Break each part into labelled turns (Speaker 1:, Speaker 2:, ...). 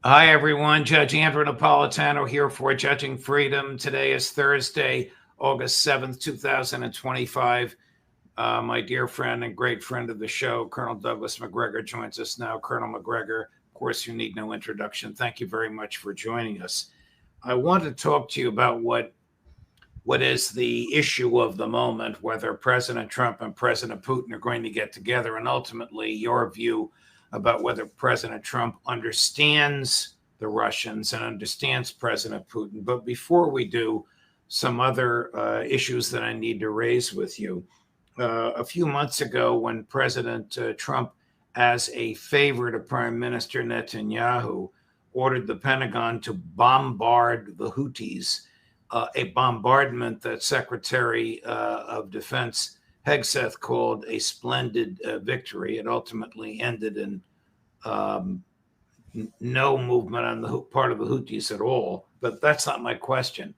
Speaker 1: Hi, everyone. Judge Andrew Napolitano here for Judging Freedom. Today is Thursday, August 7th, 2025. My dear friend and great friend of the show, Colonel Douglas McGregor, joins us now. Colonel McGregor, of course, you need no introduction. Thank you very much for joining us. I want to talk to you about what is the issue of the moment, whether President Trump and President Putin are going to get together, and ultimately your view about whether President Trump understands the Russians and understands President Putin. But before we do, some other issues that I need to raise with you. A few months ago, when President Trump, as a favor to Prime Minister Netanyahu, ordered the Pentagon to bombard the Houthis, a bombardment that Secretary of Defense Hegseth called a splendid victory. It ultimately ended in no movement on the part of the Houthis at all, but that's not my question.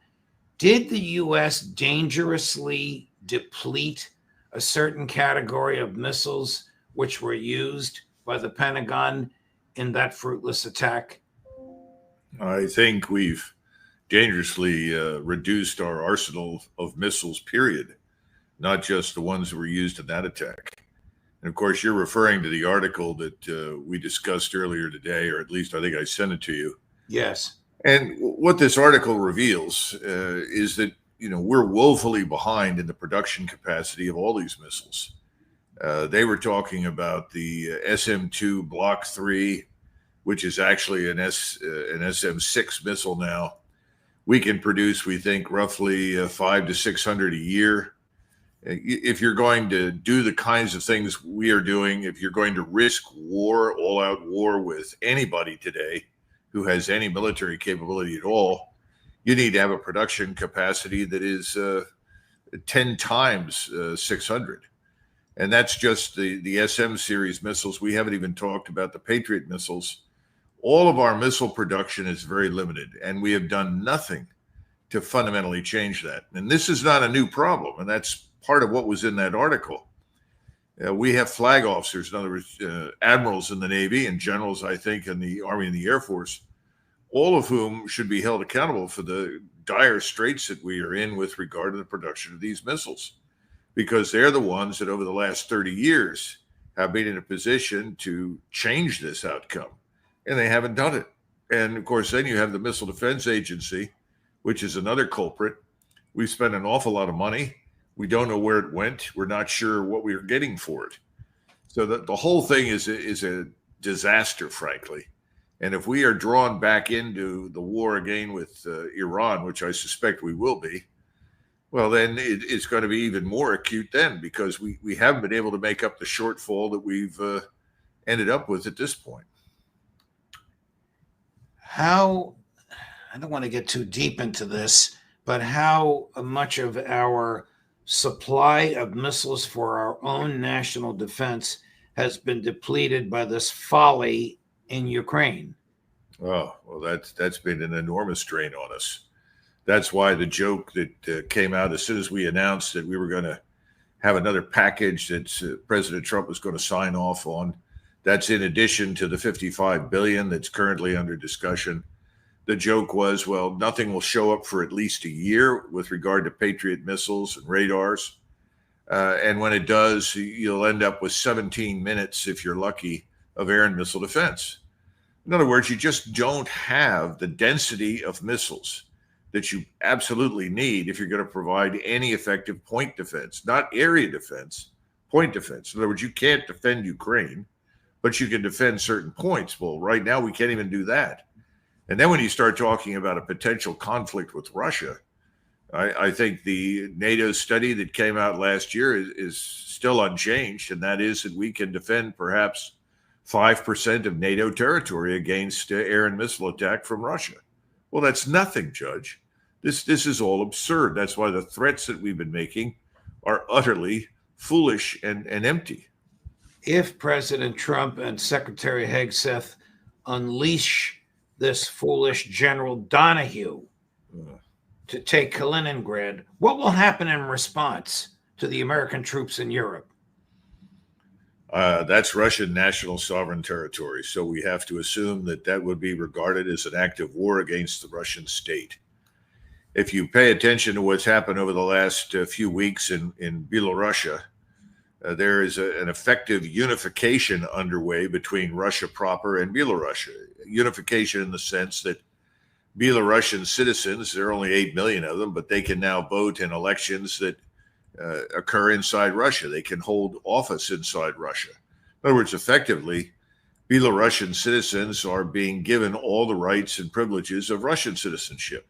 Speaker 1: Did the U.S. dangerously deplete a certain category of missiles which were used by the Pentagon in that fruitless attack?
Speaker 2: I think we've dangerously reduced our arsenal of missiles, period, not just the ones that were used in that attack. And of course, you're referring to the article that we discussed earlier today, or at least I think I sent it to you.
Speaker 1: Yes.
Speaker 2: And what this article reveals is that, we're woefully behind in the production capacity of all these missiles. They were talking about the SM-2 Block 3, which is actually an SM-6 missile now. We can produce, we think, roughly 500 to 600 a year. If you're going to do the kinds of things we are doing, if you're going to risk war, all-out war with anybody today who has any military capability at all, you need to have a production capacity that is 10 times 600. And that's just the SM series missiles. We haven't even talked about the Patriot missiles. All of our missile production is very limited, and we have done nothing to fundamentally change that. And this is not a new problem, and that's part of what was in that article. We have flag officers, in other words, admirals in the Navy and generals, I think, in the Army and the Air Force, all of whom should be held accountable for the dire straits that we are in with regard to the production of these missiles, because they're the ones that over the last 30 years have been in a position to change this outcome, and they haven't done it. And of course, then you have the Missile Defense Agency, which is another culprit. We spent an awful lot of money. We don't know where it went. We're not sure what we are getting for it. So the whole thing is a disaster, frankly. And if we are drawn back into the war again with Iran, which I suspect we will be, well, then it's going to be even more acute then, because we haven't been able to make up the shortfall that we've ended up with at this point.
Speaker 1: How, I don't want to get too deep into this, but how much of our supply of missiles for our own national defense has been depleted by this folly in Ukraine?
Speaker 2: Oh, well, that's been an enormous drain on us. That's why the joke that came out as soon as we announced that we were going to have another package that President Trump was going to sign off on. That's in addition to the $55 billion that's currently under discussion. The joke was, well, nothing will show up for at least a year with regard to Patriot missiles and radars. And when it does, you'll end up with 17 minutes, if you're lucky, of air and missile defense. In other words, you just don't have the density of missiles that you absolutely need if you're going to provide any effective point defense, not area defense, point defense. In other words, you can't defend Ukraine, but you can defend certain points. Well, right now we can't even do that. And then when you start talking about a potential conflict with Russia, I think the NATO study that came out last year is still unchanged, and that is that we can defend perhaps 5% of NATO territory against air and missile attack from Russia. Well, that's nothing, Judge. This is all absurd. That's why the threats that we've been making are utterly foolish and empty.
Speaker 1: If President Trump and Secretary Hegseth unleash this foolish General Donahue to take Kaliningrad, what will happen in response to the American troops in Europe?
Speaker 2: That's Russian national sovereign territory. So we have to assume that that would be regarded as an act of war against the Russian state. If you pay attention to what's happened over the last few weeks in Belarus, there is an effective unification underway between Russia proper and Belarus. Unification in the sense that Belarusian citizens, there are only 8 million of them, but they can now vote in elections that occur inside Russia. They can hold office inside Russia. In other words, effectively, Belarusian citizens are being given all the rights and privileges of Russian citizenship.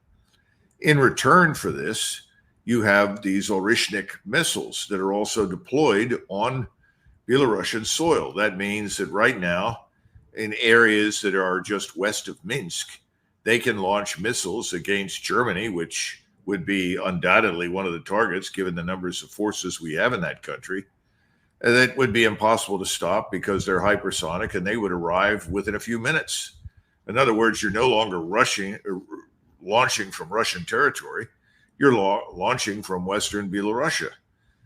Speaker 2: In return for this, you have these Orishnik missiles that are also deployed on Belarusian soil. That means that right now, in areas that are just west of Minsk, they can launch missiles against Germany, which would be undoubtedly one of the targets given the numbers of forces we have in that country. And that would be impossible to stop because they're hypersonic and they would arrive within a few minutes. In other words, you're no longer launching from Russian territory. You're launching from Western Belarus.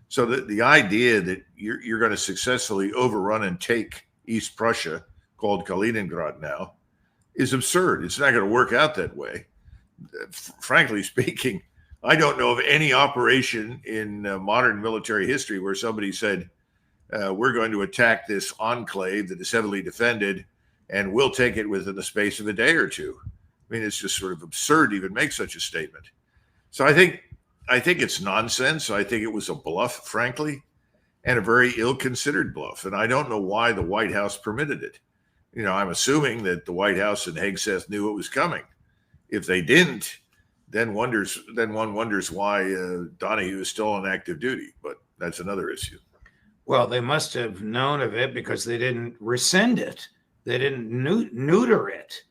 Speaker 2: So the idea that you're going to successfully overrun and take East Prussia, called Kaliningrad now, is absurd. It's not going to work out that way. Frankly speaking, I don't know of any operation in modern military history where somebody said, we're going to attack this enclave that is heavily defended and we'll take it within the space of a day or two. I mean, it's just sort of absurd to even make such a statement. So I think it's nonsense. I think it was a bluff, frankly, and a very ill-considered bluff. And I don't know why the White House permitted it. You know, I'm assuming that the White House and Hegseth knew it was coming. If they didn't, then one wonders why Donahue is still on active duty. But that's another issue.
Speaker 1: Well, they must have known of it because they didn't rescind it. They didn't neuter it.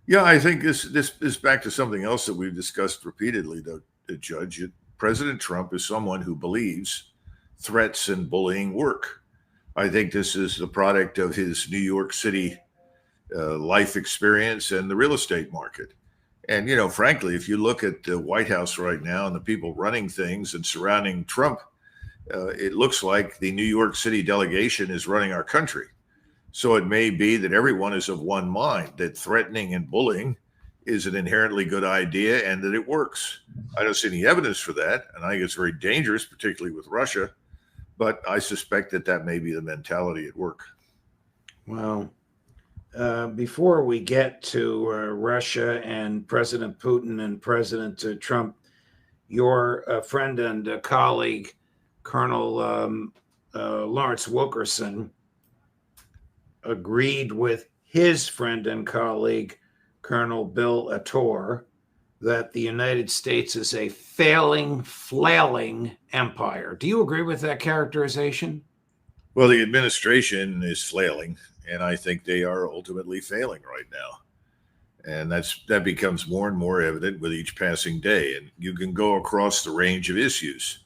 Speaker 2: Yeah, I think this is back to something else that we've discussed repeatedly, though, Judge. President Trump is someone who believes threats and bullying work. I think this is the product of his New York City life experience and the real estate market. And, you know, frankly, if you look at the White House right now and the people running things and surrounding Trump, it looks like the New York City delegation is running our country. So it may be that everyone is of one mind, that threatening and bullying is an inherently good idea and that it works. I don't see any evidence for that. And I think it's very dangerous, particularly with Russia. But I suspect that may be the mentality at work.
Speaker 1: Well, before we get to Russia and President Putin and President Trump, your friend and colleague, Colonel Lawrence Wilkerson, agreed with his friend and colleague, Colonel Bill Ator, that the United States is a failing, flailing empire. Do you agree with that characterization?
Speaker 2: Well, the administration is flailing, and I think they are ultimately failing right now. And that becomes more and more evident with each passing day. And you can go across the range of issues.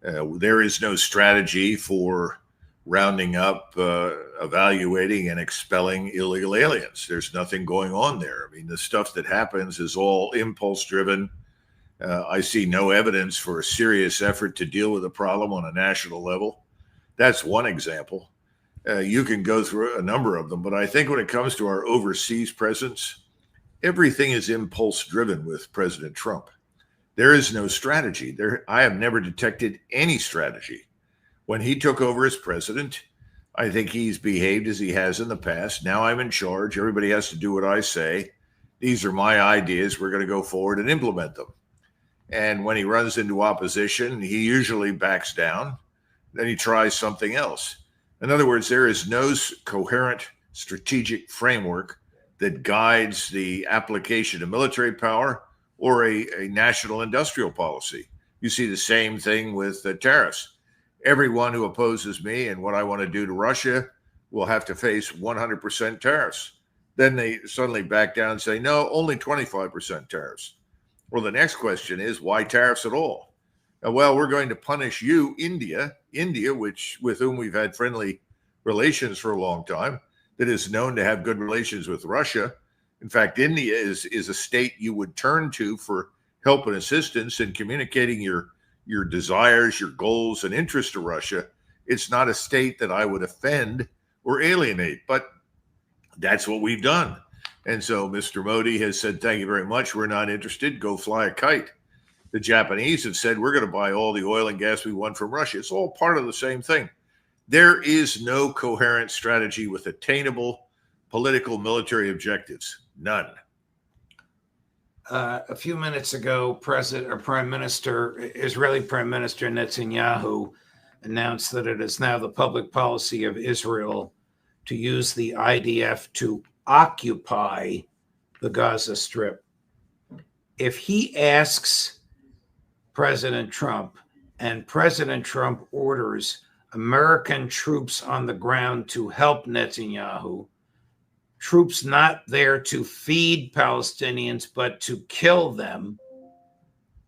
Speaker 2: There is no strategy for rounding up, evaluating, and expelling illegal aliens. There's nothing going on there. I mean, the stuff that happens is all impulse driven. I see no evidence for a serious effort to deal with the problem on a national level. That's one example. You can go through a number of them, but I think when it comes to our overseas presence, everything is impulse driven with President Trump. There is no strategy. I have never detected any strategy. When he took over as president, I think he's behaved as he has in the past. Now I'm in charge. Everybody has to do what I say. These are my ideas. We're going to go forward and implement them. And when he runs into opposition, he usually backs down. Then he tries something else. In other words, there is no coherent strategic framework that guides the application of military power or a national industrial policy. You see the same thing with the tariffs. Everyone who opposes me and what I want to do to Russia will have to face 100% tariffs. Then they suddenly back down and say, no, only 25% tariffs. Well, the next question is, why tariffs at all? Well, we're going to punish you, India, with whom we've had friendly relations for a long time, that is known to have good relations with Russia. In fact, India is a state you would turn to for help and assistance in communicating your desires, your goals, and interests to Russia. It's not a state that I would offend or alienate, but that's what we've done. And so Mr. Modi has said, thank you very much. We're not interested. Go fly a kite. The Japanese have said, we're going to buy all the oil and gas we want from Russia. It's all part of the same thing. There is no coherent strategy with attainable political military objectives. None.
Speaker 1: A few minutes ago, Israeli Prime Minister Netanyahu announced that it is now the public policy of Israel to use the IDF to occupy the Gaza Strip. If he asks President Trump and President Trump orders American troops on the ground to help Netanyahu, troops not there to feed Palestinians, but to kill them,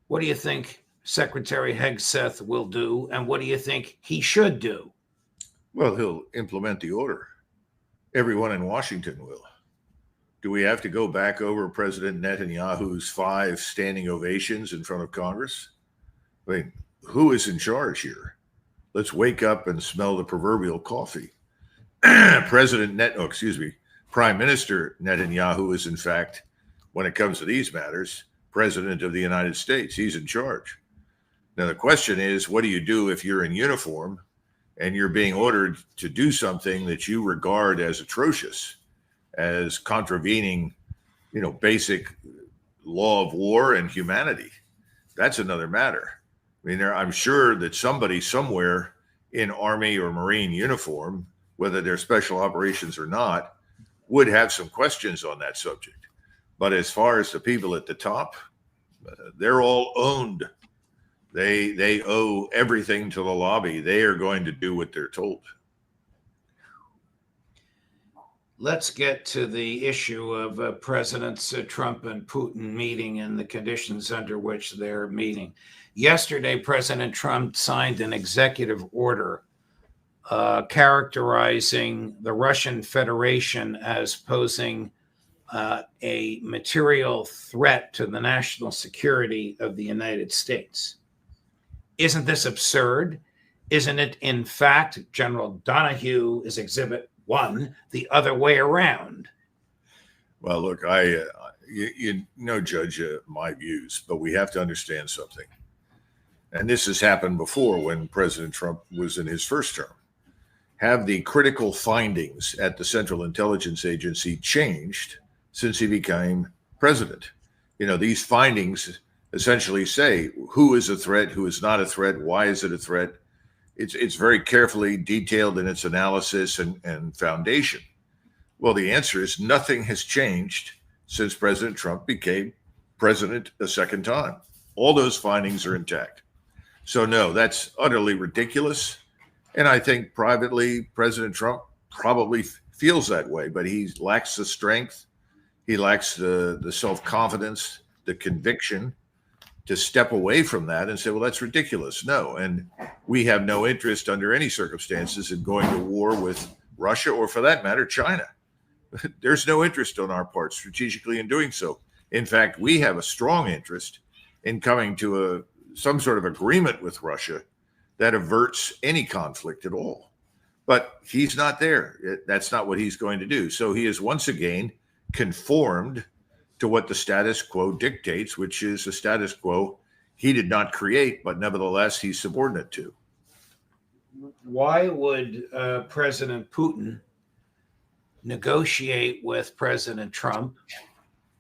Speaker 1: what do you think Secretary Hegseth will do? And what do you think he should do?
Speaker 2: Well, he'll implement the order. Everyone in Washington will. Do we have to go back over President Netanyahu's 5 standing ovations in front of Congress? I mean, who is in charge here? Let's wake up and smell the proverbial coffee. Prime Minister Netanyahu is, in fact, when it comes to these matters, President of the United States. He's in charge. Now, the question is, what do you do if you're in uniform and you're being ordered to do something that you regard as atrocious, as contravening, basic law of war and humanity? That's another matter. I mean, I'm sure that somebody somewhere in Army or Marine uniform, whether they're special operations or not, would have some questions on that subject. But as far as the people at the top, they're all owned. They owe everything to the lobby. They are going to do what they're told.
Speaker 1: Let's get to the issue of Presidents Trump and Putin meeting and the conditions under which they're meeting. Yesterday, President Trump signed an executive order characterizing the Russian Federation as posing a material threat to the national security of the United States. Isn't this absurd? Isn't it, in fact, General Donahue is Exhibit 1, the other way around?
Speaker 2: Well, look, Judge, my views, but we have to understand something. And this has happened before when President Trump was in his first term. Have the critical findings at the Central Intelligence Agency changed since he became president? These findings essentially say who is a threat, who is not a threat, why is it a threat. It's very carefully detailed in its analysis and foundation. Well, the answer is nothing has changed since President Trump became president a second time. All those findings are intact. So no, that's utterly ridiculous. And I think privately, President Trump probably feels that way, but he lacks the strength. He lacks the self-confidence, the conviction to step away from that and say, well, that's ridiculous. No. And we have no interest under any circumstances in going to war with Russia or, for that matter, China. There's no interest on our part strategically in doing so. In fact, we have a strong interest in coming to some sort of agreement with Russia that averts any conflict at all. But he's not there. That's not what he's going to do. So he is once again conformed to what the status quo dictates, which is a status quo he did not create, but nevertheless he's subordinate to.
Speaker 1: Why would President Putin negotiate with President Trump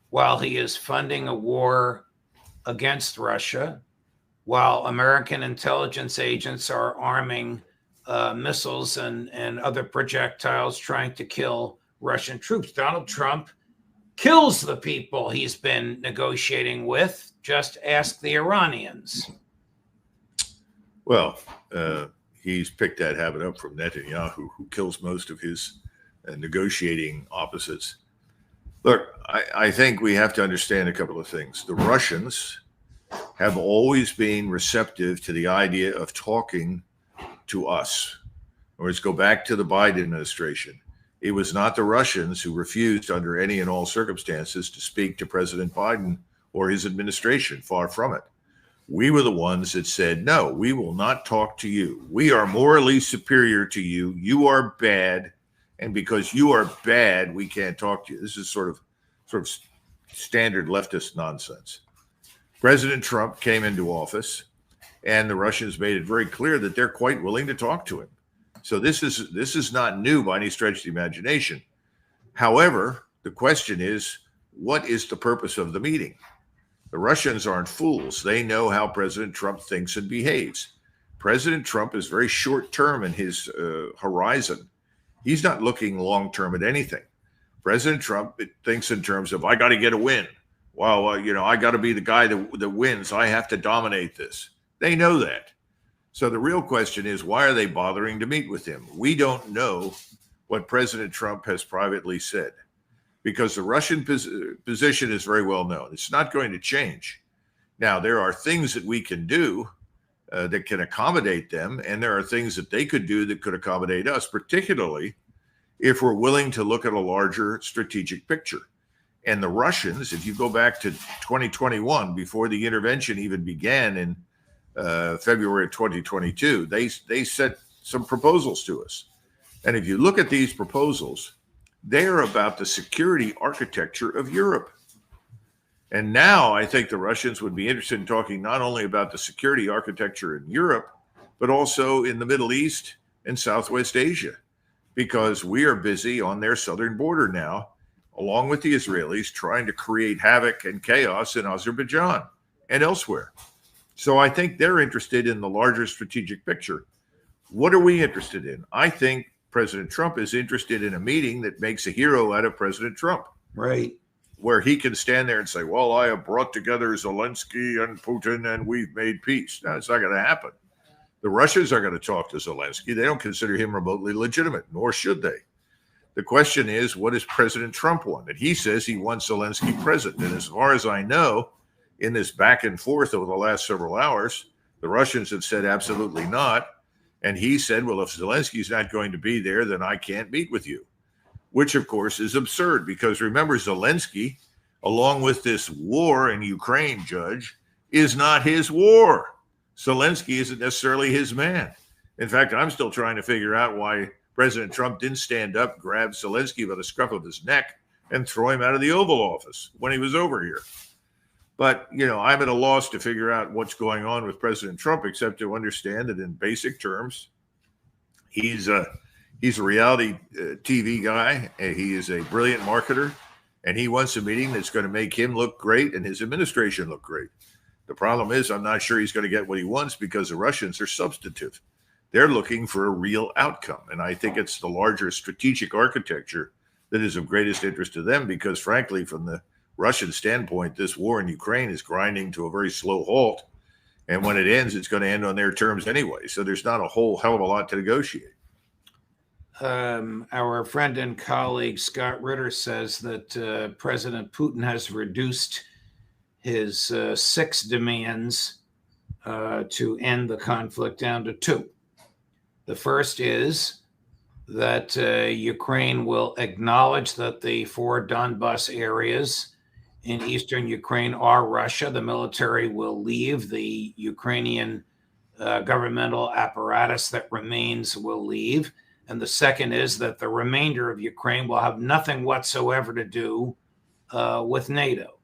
Speaker 1: while he is funding a war against Russia, while American intelligence agents are arming missiles and other projectiles trying to kill Russian troops? Donald Trump kills the people he's been negotiating with. Just ask the Iranians.
Speaker 2: Well, he's picked that habit up from Netanyahu, who kills most of his negotiating opposites. Look, I think we have to understand a couple of things. The Russians have always been receptive to the idea of talking to us. Or let's go back to the Biden administration. It was not the Russians who refused under any and all circumstances to speak to President Biden or his administration. Far from it. We were the ones that said, no, we will not talk to you. We are morally superior to you. You are bad. And because you are bad, we can't talk to you. This is sort of standard leftist nonsense. President Trump came into office, and the Russians made it very clear that they're quite willing to talk to him. So this is not new by any stretch of the imagination. However, the question is, what is the purpose of the meeting? The Russians aren't fools. They know how President Trump thinks and behaves. President Trump is very short term in his horizon. He's not looking long term at anything. President Trump thinks in terms of, I got to get a win. Well, I got to be the guy that wins. I have to dominate this. They know that. So the real question is, why are they bothering to meet with him? We don't know what President Trump has privately said, because the Russian position is very well known. It's not going to change. Now, there are things that we can do that can accommodate them, and there are things that they could do that could accommodate us, particularly if we're willing to look at a larger strategic picture. And the Russians, if you go back to 2021, before the intervention even began in February of 2022, they set some proposals to us. And if you look at these proposals, they are about the security architecture of Europe. And now I think the Russians would be interested in talking not only about the security architecture in Europe, but also in the Middle East and Southwest Asia, because we are busy on their southern border now, along with the Israelis, trying to create havoc and chaos in Azerbaijan and elsewhere. So I think they're interested in the larger strategic picture. What are we interested in? I think President Trump is interested in a meeting that makes a hero out of President Trump.
Speaker 1: Right.
Speaker 2: Where he can stand there and say, well, I have brought together Zelensky and Putin and we've made peace. No, it's not going to happen. The Russians are going to talk to Zelensky. They don't consider him remotely legitimate, nor should they. The question is, what does President Trump want? And he says he wants Zelensky president. And as far as I know, in this back and forth over the last several hours, the Russians have said absolutely not. And he said, well, if Zelensky's not going to be there, then I can't meet with you, which, of course, is absurd, because remember, Zelensky, along with this war in Ukraine, Judge, is not his war. Zelensky isn't necessarily his man. In fact, I'm still trying to figure out why President Trump didn't stand up, grab Zelensky by the scruff of his neck, and throw him out of the Oval Office when he was over here. But, I'm at a loss to figure out what's going on with President Trump, except to understand that in basic terms, he's a reality TV guy. He is a brilliant marketer, and he wants a meeting that's going to make him look great and his administration look great. The problem is, I'm not sure he's going to get what he wants, because the Russians are substantive. They're looking for a real outcome. And I think it's the larger strategic architecture that is of greatest interest to them, because frankly, from the Russian standpoint, this war in Ukraine is grinding to a very slow halt. And when it ends, it's going to end on their terms anyway. So there's not a whole hell of a lot to negotiate.
Speaker 1: Our friend and colleague Scott Ritter says that President Putin has reduced his 6 demands to end the conflict down to 2. The first is that Ukraine will acknowledge that the 4 Donbas areas in eastern Ukraine are Russia. The military will leave. The Ukrainian governmental apparatus that remains will leave. And the second is that the remainder of Ukraine will have nothing whatsoever to do with NATO.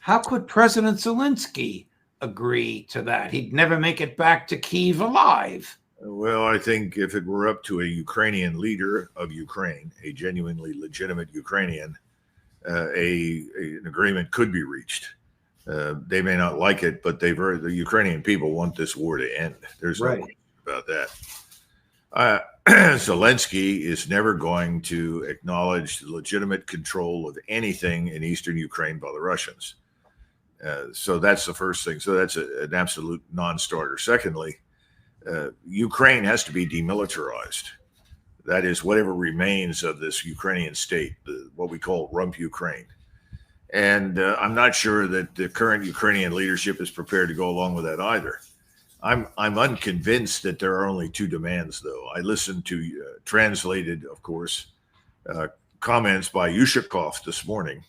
Speaker 1: How could President Zelensky agree to that? He'd never make it back to Kyiv alive.
Speaker 2: Well, I think if it were up to a Ukrainian leader of Ukraine, a genuinely legitimate Ukrainian, an agreement could be reached. They may not like it, but the Ukrainian people want this war to end. There's no question about that. Zelensky is never going to acknowledge the legitimate control of anything in eastern Ukraine by the Russians. So that's the first thing. So that's an absolute non-starter. Secondly, Ukraine has to be demilitarized. That is, whatever remains of this Ukrainian state, what we call rump Ukraine. And I'm not sure that the current Ukrainian leadership is prepared to go along with that either. I'm unconvinced that there are only 2 demands, though. I listened to translated, of course, comments by Yushakov this morning,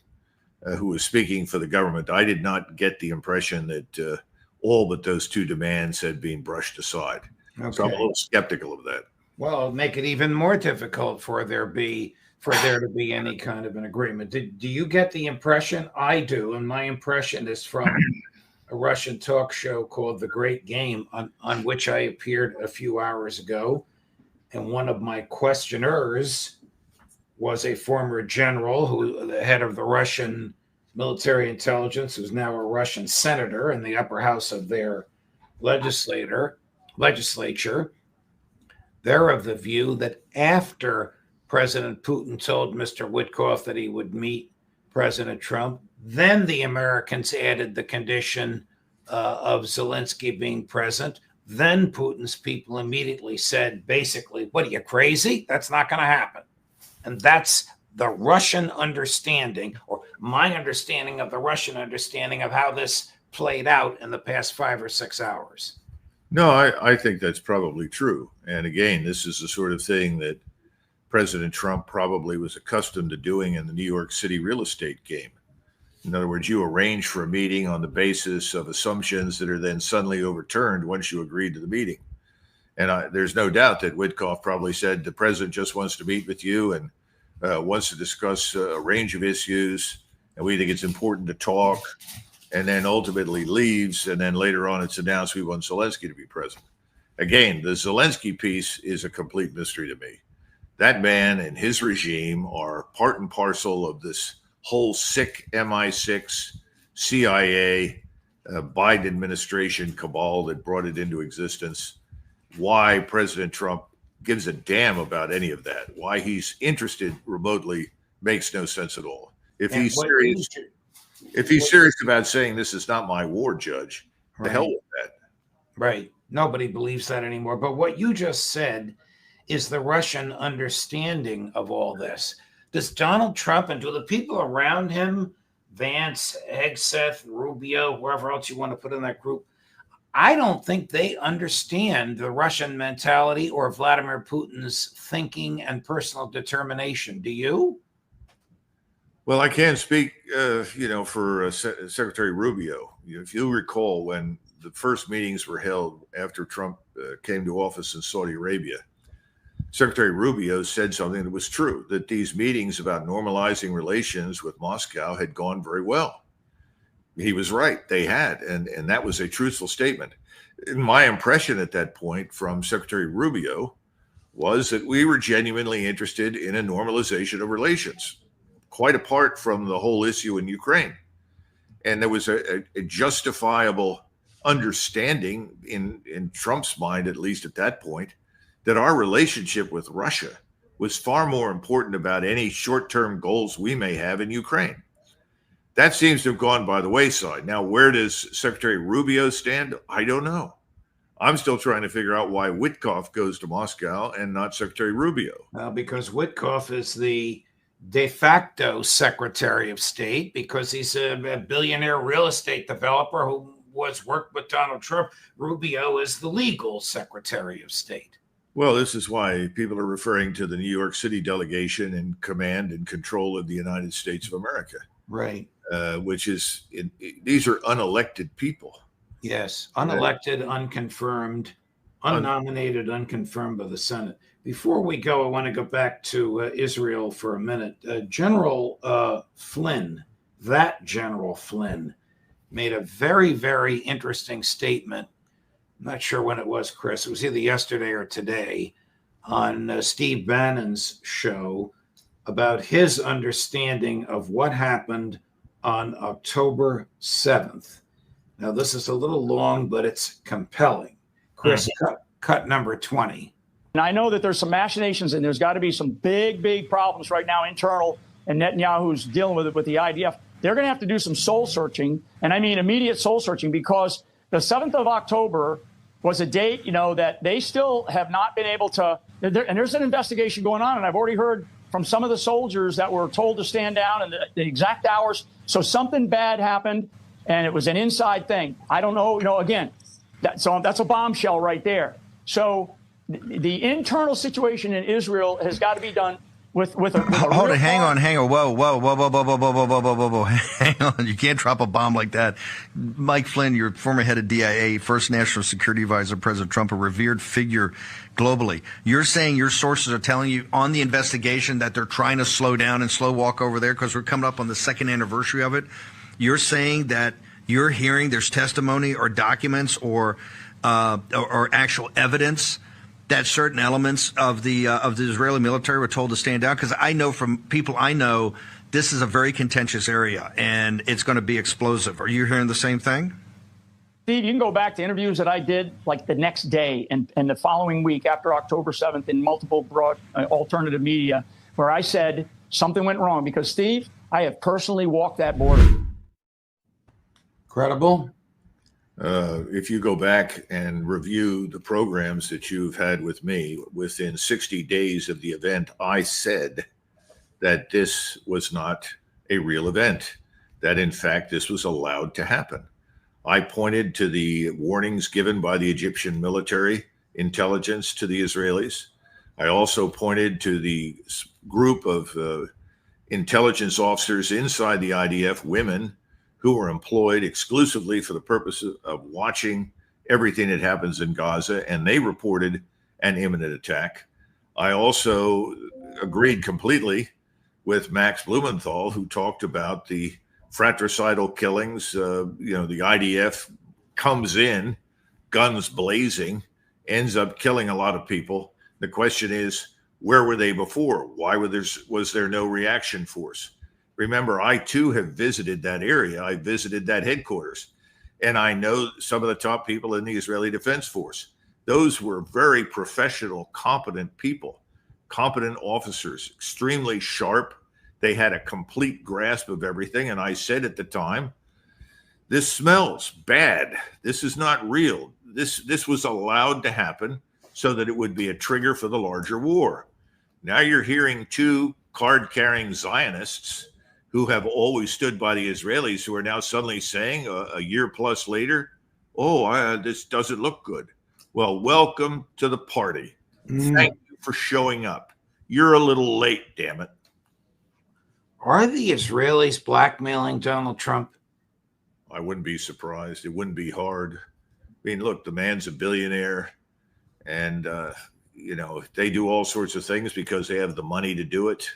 Speaker 2: who was speaking for the government. I did not get the impression that all but those two demands had been brushed aside.
Speaker 1: Okay.
Speaker 2: So I'm a little skeptical of that.
Speaker 1: Well, make it even more difficult for there to be any kind of an agreement. Do you get the impression? I do, and my impression is from a Russian talk show called The Great Game, on which I appeared a few hours ago. And one of my questioners was a former general, the head of the Russian military intelligence, who's now a Russian senator in the upper house of their legislature. They're of the view that after President Putin told Mr. Witkoff that he would meet President Trump, then the Americans added the condition of Zelensky being present. Then Putin's people immediately said, basically, what are you, crazy? That's not going to happen. And that's the Russian understanding, or my understanding of the Russian understanding of how this played out in the past 5 or 6 hours.
Speaker 2: No, I think that's probably true. And again, this is the sort of thing that President Trump probably was accustomed to doing in the New York City real estate game. In other words, you arrange for a meeting on the basis of assumptions that are then suddenly overturned once you agreed to the meeting. And there's no doubt that Witkoff probably said the president just wants to meet with you and wants to discuss a range of issues, and we think it's important to talk, and then ultimately leaves, and then later on it's announced we want Zelensky to be present. Again, the Zelensky piece is a complete mystery to me. That man and his regime are part and parcel of this whole sick MI6, CIA, Biden administration cabal that brought it into existence. Why President Trump gives a damn about any of that, why he's interested remotely, makes no sense at all. If he's serious about saying this is not my war, Judge, the hell with that.
Speaker 1: Right. Nobody believes that anymore. But what you just said is the Russian understanding of all this. Does Donald Trump and do the people around him, Vance, Hegseth, Rubio, whoever else you want to put in that group, I don't think they understand the Russian mentality or Vladimir Putin's thinking and personal determination. Do you?
Speaker 2: Well, I can't speak, for Secretary Rubio. If you recall, when the first meetings were held after Trump came to office in Saudi Arabia, Secretary Rubio said something that was true, that these meetings about normalizing relations with Moscow had gone very well. He was right. They had. And that was a truthful statement. And my impression at that point from Secretary Rubio was that we were genuinely interested in a normalization of relations, quite apart from the whole issue in Ukraine. And there was a justifiable understanding in Trump's mind, at least at that point, that our relationship with Russia was far more important about any short-term goals we may have in Ukraine. That seems to have gone by the wayside. Now, where does Secretary Rubio stand? I don't know. I'm still trying to figure out why Witkoff goes to Moscow and not Secretary Rubio.
Speaker 1: Well, because Witkoff is the de facto Secretary of State, because he's a billionaire real estate developer who worked with Donald Trump. Rubio is the legal Secretary of State.
Speaker 2: Well, this is why people are referring to the New York City delegation in command and control of the United States of America.
Speaker 1: Right.
Speaker 2: Which is, these are unelected people.
Speaker 1: Yes, unelected, unconfirmed, unnominated, unconfirmed by the Senate. Before we go, I want to go back to Israel for a minute. General Flynn, made a very, very interesting statement. I'm not sure when it was, Chris. It was either yesterday or today on Steve Bannon's show about his understanding of what happened on October 7th. Now, this is a little long, but it's compelling. Chris, cut number 20.
Speaker 3: And I know that there's some machinations and there's got to be some big, big problems right now internal, and Netanyahu's dealing with it with the IDF. They're going to have to do some soul searching, and I mean immediate soul searching, because the 7th of October was a date, that they still have not been able to, and there's an investigation going on, and I've already heard from some of the soldiers that were told to stand down and the exact hours. So something bad happened, and it was an inside thing. I don't know, again, so that's a bombshell right there. So the internal situation in Israel has got to be done. with a
Speaker 4: Hold
Speaker 3: real
Speaker 4: it. Hang
Speaker 3: car.
Speaker 4: on. Whoa. Hang on. You can't drop a bomb like that. Mike Flynn, your former head of DIA, first national security advisor, President Trump, a revered figure globally. You're saying your sources are telling you on the investigation that they're trying to slow down and slow walk over there because we're coming up on the second anniversary of it. You're saying that you're hearing there's testimony or documents or actual evidence that certain elements of the Israeli military were told to stand down? Because I know from people I know, this is a very contentious area and it's going to be explosive. Are you hearing the same thing?
Speaker 3: Steve, you can go back to interviews that I did like the next day and the following week after October 7th in multiple broad alternative media where I said something went wrong because, Steve, I have personally walked that border.
Speaker 1: Credible?
Speaker 2: If you go back and review the programs that you've had with me, within 60 days of the event, I said that this was not a real event, that in fact this was allowed to happen. I pointed to the warnings given by the Egyptian military intelligence to the Israelis. I also pointed to the group of intelligence officers inside the IDF, women, who were employed exclusively for the purpose of watching everything that happens in Gaza, and they reported an imminent attack. I also agreed completely with Max Blumenthal, who talked about the fratricidal killings. The IDF comes in, guns blazing, ends up killing a lot of people. The question is, where were they before? Why was there no reaction force? Remember, I too have visited that area. I visited that headquarters, and I know some of the top people in the Israeli Defense Force. Those were very professional, competent people, competent officers, extremely sharp. They had a complete grasp of everything. And I said at the time, this smells bad. This is not real. This was allowed to happen so that it would be a trigger for the larger war. Now you're hearing two card-carrying Zionists who have always stood by the Israelis, who are now suddenly saying a year plus later, this doesn't look good. Well, welcome to the party. Thank you for showing up. You're a little late, damn it.
Speaker 1: Are the Israelis blackmailing Donald Trump?
Speaker 2: I wouldn't be surprised. It wouldn't be hard. I mean, look, the man's a billionaire, and, they do all sorts of things because they have the money to do it.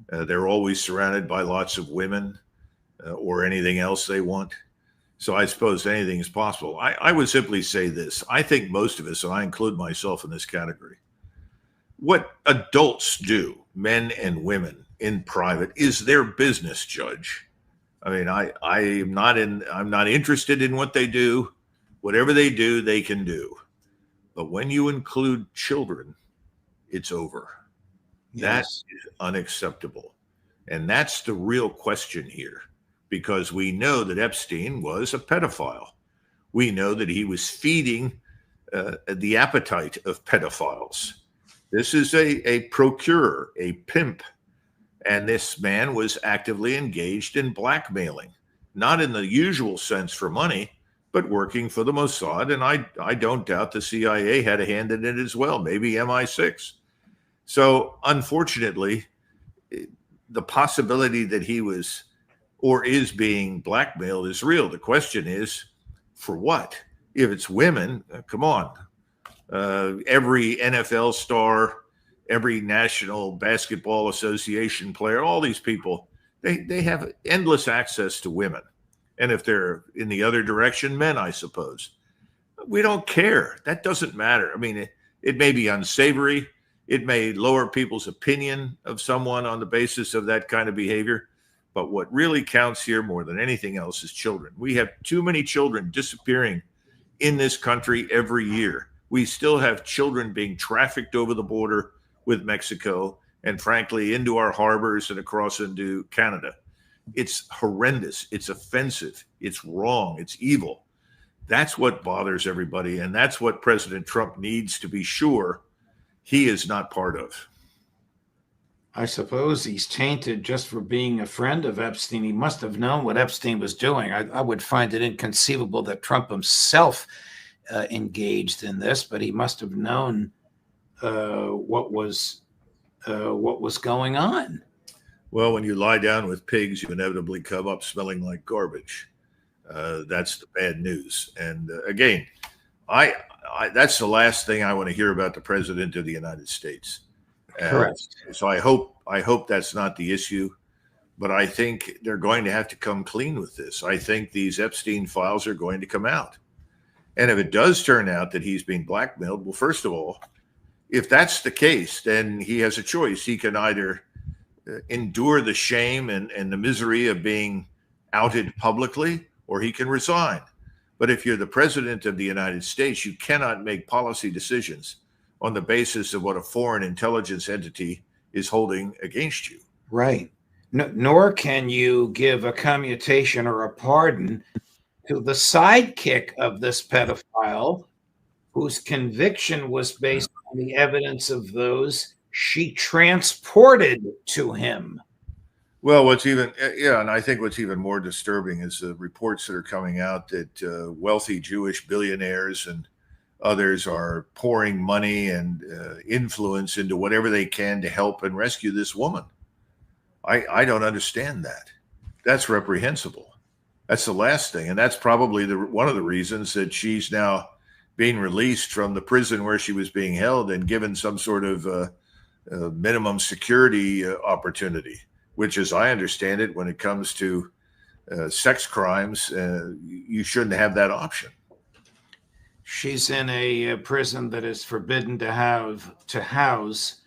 Speaker 2: They're always surrounded by lots of women or anything else they want. So I suppose anything is possible. I would simply say this. I think most of us, and I include myself in this category, what adults do, men and women in private, is their business, Judge. I mean, I'm not interested in what they do. Whatever they do, they can do. But when you include children, it's over. Yes. That is unacceptable. And that's the real question here, because we know that Epstein was a pedophile. We know that he was feeding the appetite of pedophiles. This is a procurer, a pimp. And this man was actively engaged in blackmailing, not in the usual sense for money, but working for the Mossad. And I don't doubt the CIA had a hand in it as well, maybe MI6. So unfortunately, the possibility that he was or is being blackmailed is real. The question is, for what? If it's women, come on. Every NFL star, every National Basketball Association player, all these people, they have endless access to women. And if they're in the other direction, men, I suppose. We don't care. That doesn't matter. I mean, it may be unsavory. It may lower people's opinion of someone on the basis of that kind of behavior. But what really counts here more than anything else is children. We have too many children disappearing in this country every year. We still have children being trafficked over the border with Mexico and, frankly, into our harbors and across into Canada. It's horrendous. It's offensive. It's wrong. It's evil. That's what bothers everybody. And that's what President Trump needs to be sure he is not part of.
Speaker 1: I suppose he's tainted just for being a friend of Epstein. He must have known what Epstein was doing. I would find it inconceivable that Trump himself engaged in this, but he must have known what was what was going on.
Speaker 2: Well, when you lie down with pigs, you inevitably come up smelling like garbage. That's the bad news. And again, I that's the last thing I want to hear about the president of the United States.
Speaker 1: Correct.
Speaker 2: So I hope that's not the issue, but I think they're going to have to come clean with this. I think these Epstein files are going to come out. And if it does turn out that he's being blackmailed, well, first of all, if that's the case, then he has a choice. He can either endure the shame and the misery of being outed publicly, or he can resign. But if you're the president of the United States, you cannot make policy decisions on the basis of what a foreign intelligence entity is holding against you.
Speaker 1: Right. Nor can you give a commutation or a pardon to the sidekick of this pedophile, whose conviction was based on the evidence of those she transported to him.
Speaker 2: Well, and I think what's even more disturbing is the reports that are coming out that wealthy Jewish billionaires and others are pouring money and influence into whatever they can to help and rescue this woman. I don't understand that. That's reprehensible. That's the last thing. And that's probably one of the reasons that she's now being released from the prison where she was being held and given some sort of minimum security opportunity, which, as I understand it, when it comes to sex crimes, you shouldn't have that option.
Speaker 1: She's in a prison that is forbidden to house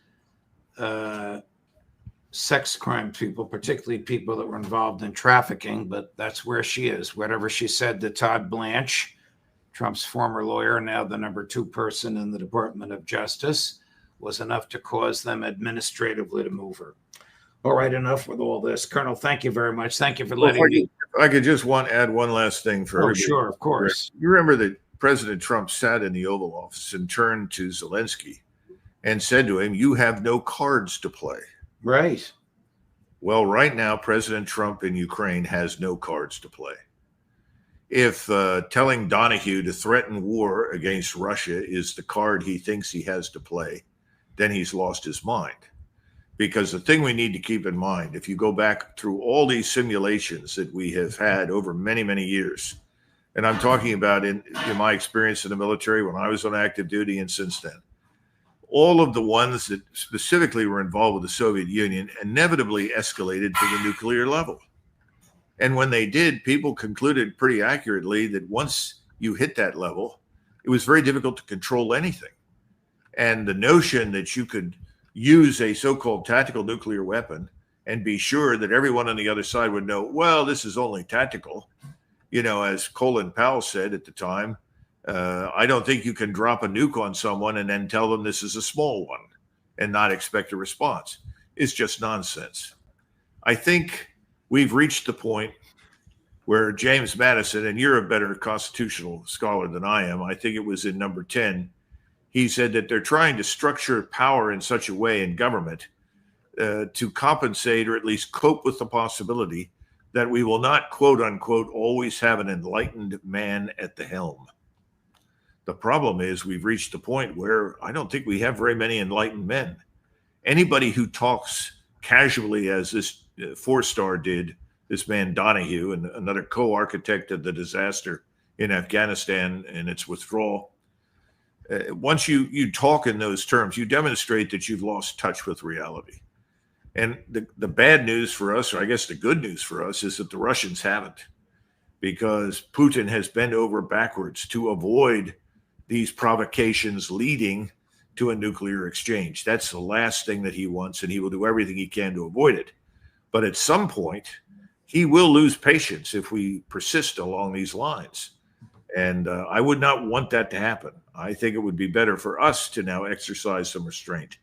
Speaker 1: sex crime people, particularly people that were involved in trafficking, but that's where she is. Whatever she said to Todd Blanche, Trump's former lawyer, now the number 2 person in the Department of Justice, was enough to cause them administratively to move her. All right, enough with all this. Colonel, thank you very much. Thank you for letting me.
Speaker 2: I could just add one last thing for everybody.
Speaker 1: Sure, of course.
Speaker 2: You remember that President Trump sat in the Oval Office and turned to Zelensky and said to him, "You have no cards to play."
Speaker 1: Right.
Speaker 2: Well, right now, President Trump in Ukraine has no cards to play. If telling Donahue to threaten war against Russia is the card he thinks he has to play, then he's lost his mind. Because the thing we need to keep in mind, if you go back through all these simulations that we have had over many, many years, and I'm talking about in my experience in the military when I was on active duty and since then, all of the ones that specifically were involved with the Soviet Union inevitably escalated to the nuclear level. And when they did, people concluded pretty accurately that once you hit that level, it was very difficult to control anything. And the notion that you could use a so-called tactical nuclear weapon and be sure that everyone on the other side would know, well, this is only tactical. As Colin Powell said at the time, I don't think you can drop a nuke on someone and then tell them this is a small one and not expect a response. It's just nonsense. I think we've reached the point where James Madison, and you're a better constitutional scholar than I am, I think it was in number 10, he said that they're trying to structure power in such a way in government to compensate or at least cope with the possibility that we will not, quote unquote, always have an enlightened man at the helm. The problem is we've reached a point where I don't think we have very many enlightened men. Anybody who talks casually, as this 4-star did, this man Donahue, and another co-architect of the disaster in Afghanistan and its withdrawal, once you talk in those terms, you demonstrate that you've lost touch with reality. And the bad news for us, or I guess the good news for us, is that the Russians haven't, because Putin has bent over backwards to avoid these provocations leading to a nuclear exchange. That's the last thing that he wants, and he will do everything he can to avoid it. But at some point, he will lose patience if we persist along these lines. And I would not want that to happen. I think it would be better for us to now exercise some restraint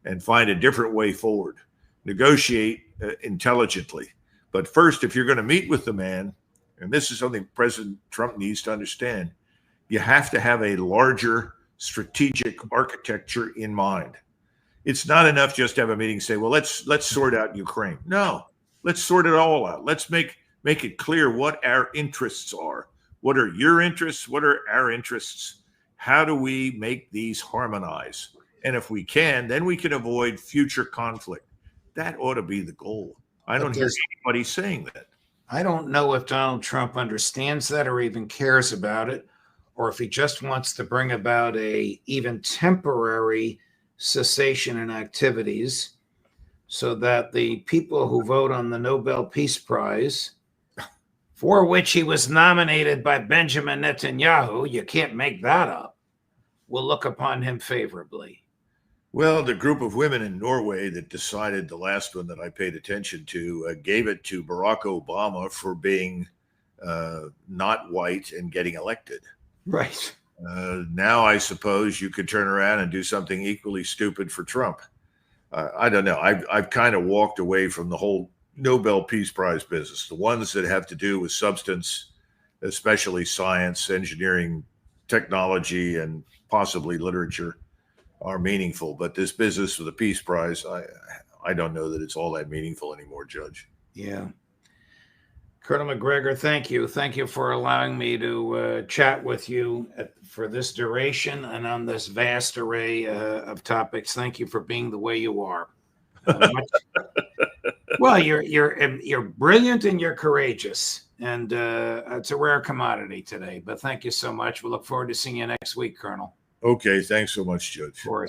Speaker 2: and find a different way forward, negotiate intelligently. But first, if you're going to meet with the man, and this is something President Trump needs to understand, you have to have a larger strategic architecture in mind. It's not enough just to have a meeting and say, well, let's sort out Ukraine. No, let's sort it all out. Let's make it clear what our interests are. What are your interests? What are our interests? How do we make these harmonize? And if we can, then we can avoid future conflict. That ought to be the goal. I don't hear anybody saying that.
Speaker 1: I don't know if Donald Trump understands that or even cares about it, or if he just wants to bring about a even temporary cessation in activities so that the people who vote on the Nobel Peace Prize, for which he was nominated by Benjamin Netanyahu, you can't make that up, will look upon him favorably.
Speaker 2: Well, the group of women in Norway that decided, the last one that I paid attention to, gave it to Barack Obama for being not white and getting elected.
Speaker 1: Right.
Speaker 2: Now I suppose you could turn around and do something equally stupid for Trump. I don't know. I've kind of walked away from the whole Nobel Peace Prize business. The ones that have to do with substance, especially science, engineering, technology, and possibly literature, are meaningful. But this business with the Peace Prize, I don't know that it's all that meaningful anymore, Judge.
Speaker 1: Yeah. Colonel McGregor, thank you. Thank you for allowing me to chat with you for this duration and on this vast array of topics. Thank you for being the way you are. Well, you're brilliant and you're courageous, and it's a rare commodity today. But thank you so much. We look forward to seeing you next week, Colonel.
Speaker 2: Okay, thanks so much, Judge.
Speaker 1: Of course.